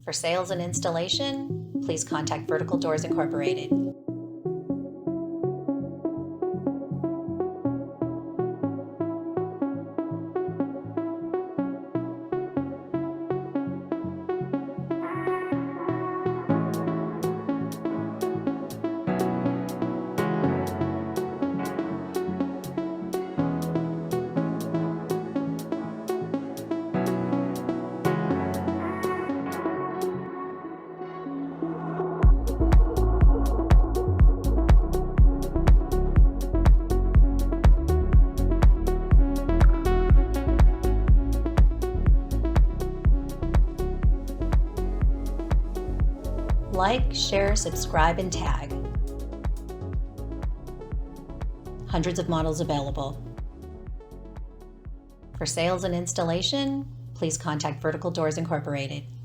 For sales and installation, please contact Vertical Doors Incorporated. Like, share, subscribe, and tag. Hundreds of models available. For sales and installation, please contact Vertical Doors Incorporated.